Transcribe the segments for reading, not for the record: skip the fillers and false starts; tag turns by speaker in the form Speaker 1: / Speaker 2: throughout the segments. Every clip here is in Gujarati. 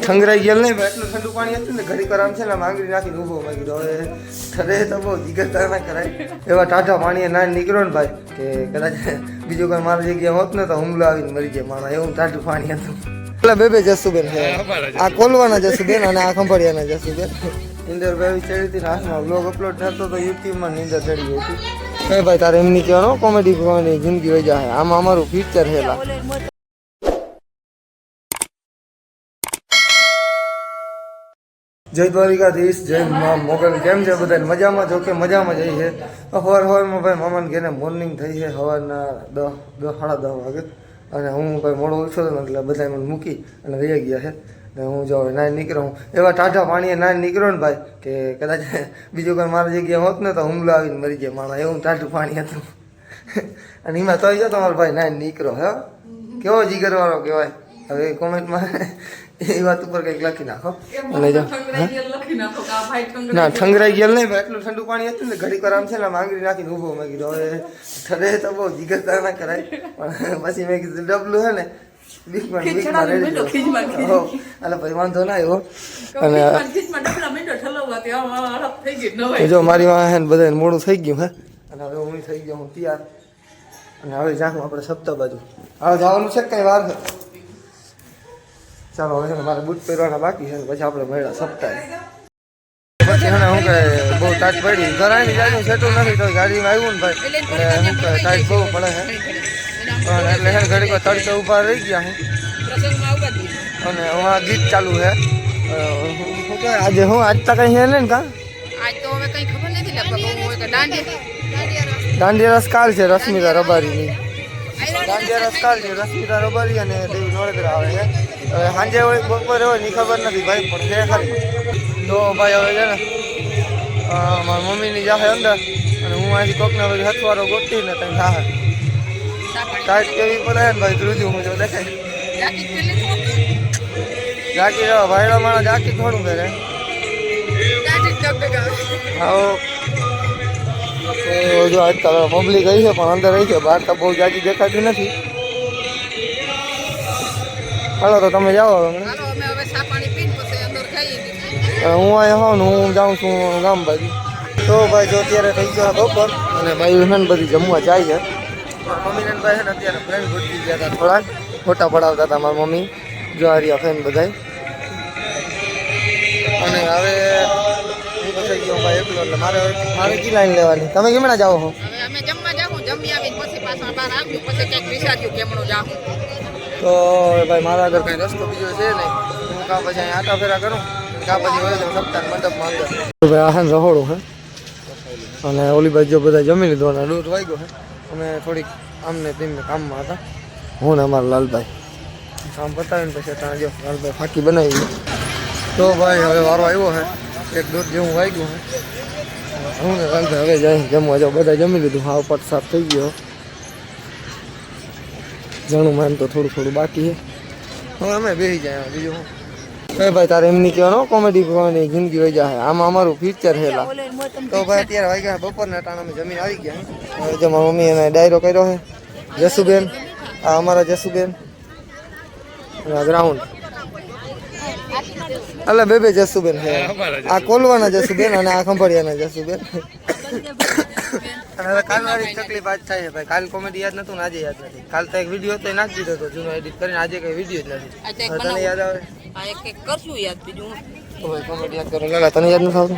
Speaker 1: ઠંગરાઈ ગયેલ નહીં એટલું ઠંડુ પાણી હતું ને ઘડી કરામ છે ને માંગડી નાખીને ઊભો મેં કીધું હવે ઠરે તો બહુ જીગરતા ના કરાય એવા ટાઢા પાણીએ ના નીકળ્યો ને ભાઈ કે કદાચ બીજું કોઈ મારી જગ્યાએ હોત ને તો હુમલો આવીને મરી જાય માણસ એવું ટાઢું પાણી હતું. પેલા બે જસુબેન છે આ કોલવાના જસુબેન અને આ ખંભાળિયાના જસુબેન નીંદર ભાઈ ચડી હતી ને હાથમાં બ્લોગ અપલોડ થતો તો યુટ્યુબમાં નીંદર ચડી ગઈ હતી. કઈ ભાઈ તારે એમની કહેવાનો કોમેડી કરવાની જિંદગી હોય જાય આમાં અમારું ફ્યુચર હેલા. જય દ્વારિકાધીશ જય મા મોગલ કેમ છે બધા મજામાં જો કે મજામાં જઈ છે. સવારમાં ભાઈ મામાને ઘેરે મોર્નિંગ થઈ છે સવારના 10 સાડા 10 વાગે અને હું ભાઈ મોડો ઉઠ્યો હતો એટલે બધા મને મૂકી અને રહી ગયા છે ને હું જો ના નીકળ્યો એવા ટાઢા પાણીએ ના નીકળ્યો ને ભાઈ કે કદાચ બીજું કોઈ મારી જગ્યાએ હોત ને તો હુમલો આવીને મરી જાય માણસ એવું ટાઢું પાણી હતું. અને એમાં તો જો તમારો ભાઈ ના નીકળો હે કેવો જીગરવાળો કહેવાય. હવે કોમેન્ટમાં એ વાત ઉપર કંઈક લખી નાખો અને જો ના ઠંગરાઈ ગયેલ નહીં ભાઈ એટલું ઠંડુ પાણી હતું ને ઘડી કરામ છે ને માંગડી નાખીને ઊભો મેં કીધું હવે ઠરે તો બહુ જીગરતા ના કરાય પણ પછી મેં કીધું ડબલું હે ને એટલે ભાઈ વાંધો ના આવ્યો. અને જો મારી વાહન બધા મોડું થઈ ગયું હે અને હવે હું થઈ ગયો હું તૈયાર અને હવે જાઉં આપણે સપ્તાહ બાજુ હવે જવાનું છે કઈ વાર છે. ચાલો હવે છે ને મારે બૂટ પહેરવાના બાકી છે પછી આપણે મળ્યા સપ્તાહે. પછી છે ને શું કહે બહુ ટાઈટ પડી ઘરાની જાણું સેટું નથી તો ગાડીમાં આવ્યું ને ભાઈ એટલે શું કહે ટાઈટ બહુ પડે છે એટલે છે ને ઘડીક તડકે ઊભા રહી ગયા હું અને હમણાં ગીત ચાલુ છે શું કહે આજે હું આજ તો કઈ છે ને કાં દાંડિયા રસ કાલ છે રશ્મિતા રબારીની દાંડિયા રસ કાલ છે રશ્મિતા રબારી અને દેવી નોળેદરા આવે છે. હવે સાંજે હોય બપોરે હોય ની ખબર નથી ભાઈ પણ છે ખાલી તો ભાઈ હવે છે ને મારી મમ્મીની જાહે અંદર અને હું અહીંથી કોકને પછી હથવારો ગોતીને ત્યાં જાહે ટાઈટ કેવી પડે ને ભાઈ ધ્રુજું હું જો દેખાય જાકી જવા ભાઈડા માણસ જાકી થોડું પહેરે હા જો આજ તો પબ્લિક આવી છે પણ અંદર રહી છે બહાર તો બહુ જાજી દેખાતી નથી. હાલો તો તમે જાઓ હું અહીંયા હોઉં ને હું જાઉં છું ગામ બાજુ. તો ભાઈ જો અત્યારે થઈ ગયો બપોર અને ભાઈ ને બધી જમવા જાય છે. મમ્મીને ભાઈ છે ને અત્યારે ફ્રેન્ડ ગોઠવી ગયા હતા થોડાક ફોટા પડાવતા હતા મારી મમ્મી જો આ રહ્યા ફ્રેન્ડ બધા અને હવે હું થઈ ગયો ભાઈ એકલો એટલે મારે કી લાઈન લેવાની. તમે કેમણા જાઓ છો? તો ભાઈ મારા આગળ કઈ રસ્તો બીજો છે નહીં હું કાં પછી અહીંયા આટા ફેરા કરું કાં પછી વળે જાઉં સપ્તાહ મંડપમાં અંદર. ભાઈ આહન રહોડું હે અને ઓલી બાજુ જો બધા જમી લીધો અને દૂધ વાગ્યો છે. અમે થોડીક આમને તેમને કામમાં હતા હું ને અમારા લાલભાઈ કામ પતાવીને પછી ત્યાં જો લાલભાઈ ફાંકી બનાવી. તો ભાઈ હવે વારો આવ્યો છે એક દૂધ જેવું વાગ્યું છે હું ને લાલભાઈ હવે જાય જમવા જાઓ બધા જમી લીધું હાવ પટ સાફ થઈ ગયો જણું માન તો થોડું બાકી છે હવે અમે બેસી જાય બીજું કઈ ભાઈ તારે એમની કહેવાનો કોમેડી કરવાની જિંદગી હોય જાય આમાં અમારું ફ્યુચર હેલા. તો ભાઈ અત્યારે વાગ્યા બપોરના ટાણે અમે જમીન આવી ગયા હવે જો મારી મમ્મી એને ડાયરો કર્યો છે જસુબેન આ અમારા જસુબેન ગ્રાઉન્ડ એટલે બે જસુબેન છે આ કોલવાના જસુબેન અને આ ખંભાળિયાના જસુબેન. અને હવે કાલવાળી તકલીફ આજ થાય છે ભાઈ કાલ કોમેડી યાદ નતું ને આજે યાદ નથી. કાલ તો એક વિડીયો તો નાખી દીધો હતો જૂનો એડિટ કરીને આજે કઈ વિડીયો જ નથી. તને યાદ આવે કોમેડી યાદ કરો લાલા તને યાદ નથી આવતું?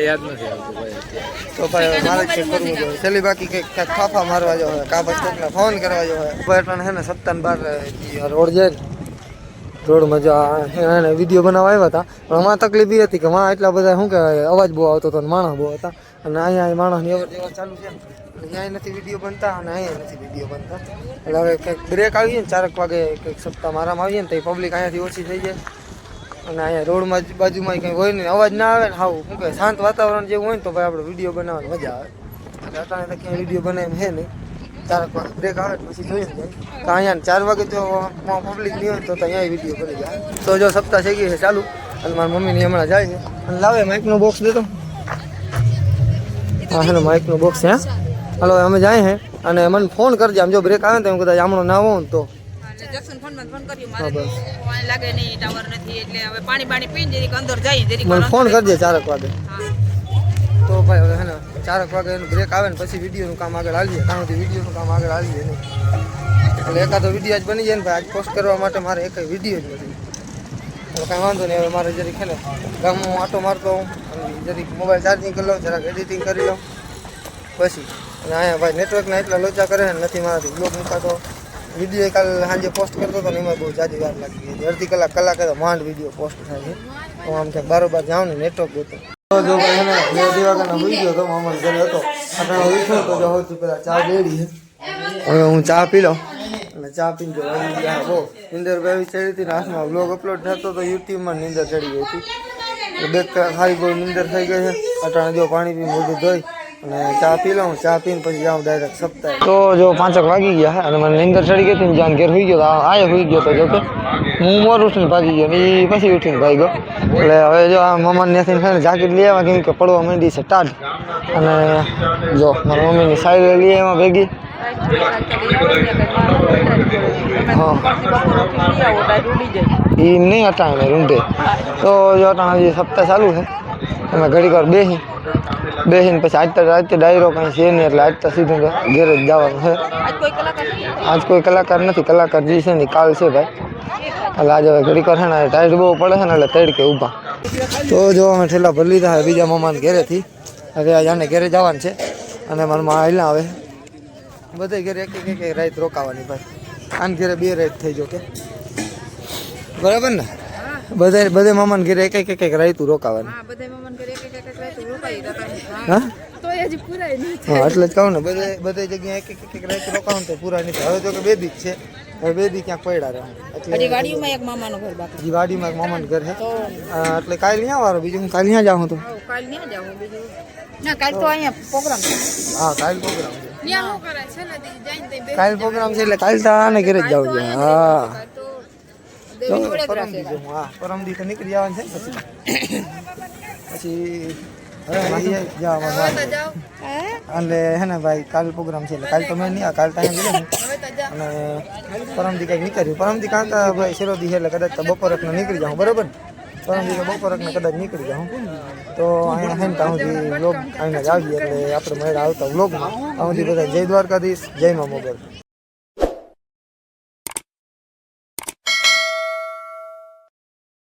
Speaker 1: યાદ નથી આવતું ભાઈ. તો ભાઈ મારે ચેક કરવું જોઈએ છેલ્લી બાકી કંઈક ફાફા મારવા જો હોય કાં પછી કોઈકને ફોન કરવા જો હોય ભાઈ એટલે છે ને 17 રોડ જાય રોડમાં જો એને વિડીયો બનાવવા આવ્યા હતા પણ આમાં તકલીફ એ હતી કે માં એટલા બધા શું કહેવાય અવાજ બહુ આવતો હતો અને માણસ બહુ હતા અને અહીંયા માણસની અવર જવર ચાલુ છે ને અહીંયા નથી વિડીયો બનતા અને અહીંયા નથી વિડીયો બનતા એટલે હવે કંઈક બ્રેક આવીએ ને 4 વાગે કંઈક સપ્તાહ મારામાં આવીએ ને તો પબ્લિક અહીંયાથી ઓછી થઈ જાય અને અહીંયા રોડમાં બાજુમાં કંઈ હોય ને અવાજ ના આવે ને હાવ શું કહે શાંત વાતાવરણ જેવું હોય ને તો ભાઈ આપણે વિડીયો બનાવવાની મજા આવે એટલે અટાણે તો ક્યાંય વિડીયો બનાવીને છે નહીં 4 વાગે બ્રેક આવે પછી જોઈએ જાય તો અહીંયા 4 વાગે જો પબ્લિક નહીં હોય તો અહીંયા વિડીયો બની જાય. તો જો સપ્તાહ થઈ ગઈ છે ચાલુ અને મારી મમ્મીની હમણાં જાય છે અને લાવે માઇકનો બોક્સ દેતો હા હેલો માઇકનો બોક્સ છે હાલો અમે જાય છે અને મને ફોન કરજે આમ જો બ્રેક આવે ને તો એમ કદાચ હમણાં ના હોઉં ને તો
Speaker 2: જક્શન ફોન કર્યો મારે તો ફોન લાગે નહીં ટાવર નથી એટલે હવે પાણી પીને જરીક અંદર જઈ જરીક
Speaker 1: મને ફોન કરજે 4 વાગે
Speaker 2: હા
Speaker 1: તો ભાઈ હવે હે ને 4 વાગે એનું બ્રેક આવે ને પછી વિડીયોનું કામ આગળ હાલીએ કારણ કે વિડીયોનું કામ આગળ હાલીએ નહીં એટલે એકાદો વિડીયો જ બની જાય ને ભાઈ આજ પોસ્ટ કરવા માટે મારે એક વિડીયો જ નથી એટલે કાંઈ વાંધો નહીં હવે મારે જરીક છે ને ગામમાં આટો મારતો હું જરીક મોબાઈલ ચાર્જિંગ કરી લઉં જરાક એડિટિંગ કરી લઉં પછી અને અહીંયા ભાઈ નેટવર્કના એટલા લોચા કરે ને નથી મારાથી બ્લોગ મૂકાતો વિડીયો કાલ સાંજે પોસ્ટ કરતો હતો ને એમાં બહુ જાજી વાર લાગી ગઈ અડધી કલાક તો માંડ વિડીયો પોસ્ટ થાય છે હું આમ ક્યાંક બારોબાર જાઉં ને નેટવર્ક ગોતો જો ભાઈ એને 2 વાગ્યાનો હોઈ ગયો તો મામા ઘરે હતો આટલા ઉઠ્યો તો જો સૌથી પહેલાં ચા રેડી છે હવે હું ચા પી લઉં અને ચા પીને જો બહુ નીંદર બેવી ચડી હતી ને હાથમાં બ્લોગ અપલોડ થતો તો યુટ્યુબમાં નીંદર ચડી ગઈ હતી બે સારી બહુ નીંદર થઈ ગઈ છે અટાણે જો પાણી પી મોઢું ધોઈ અને ચા પી લઉં ચા પીને પછી જાઉં ડાયરેક્ટ સપ્તાહ તો જો 5 વાગી ગયા અને મને નીંદર ચડી ગઈ હતી ને જાન ઘેર હોઈ ગયો આયા હોઈ ગયો તો જો કે હું મોર ઉઠીને ભાગી ગયો ને એ પછી ઉઠીને ભાઈ ગયો એટલે હવે જો આ મમ્માને ત્યાંથી છે ને જાકેટ લઈ આવ્યા કેમ કે પડવા માંડી છે ટાઢ અને જો મારા મમ્મીની સાઈડ લઈ આવ્યા ભેગી એ નહીં અટાણે રૂંઢે તો જો અટાણે હજી સપ્તાહ ચાલુ છે અમે ઘડીક વાર બેસીને પછી આજ ડાયરો કંઈ છે નહીં એટલે આજ તો સીધું ઘેર જ જવાનું છે આજ કોઈ કલાકાર નથી કલાકાર જે છે ને કાલ છે ભાઈ એટલે આજે હવે ઘડીક વાર છે ને ટાઈટ બહુ પડે છે ને એટલે તડકે ઊભા તો જો અમે ઠેલા ભરી લીધા બીજા મમ્માને ઘેરેથી હવે આને ઘેરે જવાનું છે અને મારા માં હાલ્યા આવે બધે ઘેરે એક રાત રોકાવાની ભાઈ આને ઘેરે 2 રાત થઈ જો કે બરાબર ને બધે મામાને ઘેરે એક રાતું રોકાવાની હા એટલે જ કહું ને બધે જગ્યાએ એક રાત રોકાવું તો પૂરા નહીં હવે તો કે 2 દી છે હવે 2 દી ક્યાંક પડ્યા રહે એટલે
Speaker 2: વાડીમાં એક મામાનું ઘર બાકી
Speaker 1: વાડીમાં એક મામાનું ઘર છે એટલે કાલે ત્યાં વાળો બીજું હું કાલે ત્યાં જાઉં તો
Speaker 2: કાલ ત્યાં જાઉં બીજું ના કાલ તો અહીંયા પ્રોગ્રામ છે
Speaker 1: હા કાલ પ્રોગ્રામ છે
Speaker 2: ત્યાં શું કરે છે ને જઈને
Speaker 1: કાલ પ્રોગ્રામ છે એટલે કાલ તો આને ઘરે જ જાવું જોઈએ હા પરમ દી તો નીકળી જવાનું છે પછી હવે એટલે હે ને ભાઈ કાલ પ્રોગ્રામ છે એટલે કાલ તો મેં નહીં કાલ ટાઈમ ગયો અને પરમદી કંઈક નીકળ્યું પરમદી કાં તો ભાઈ શિરોદી છે એટલે કદાચ તો બપોરકને નીકળી જાઉં બરાબર પરમદી બપોરકને કદાચ નીકળી જાઉં તો અહીંયા હે ને ત્યાં સુધી વ્લોગ અહીંયા જ આવીએ એટલે આપણે મળે આવતા વ્લોગમાં ત્યાં સુધી બધા જય દ્વારકાધીશ જય મા મોગલ.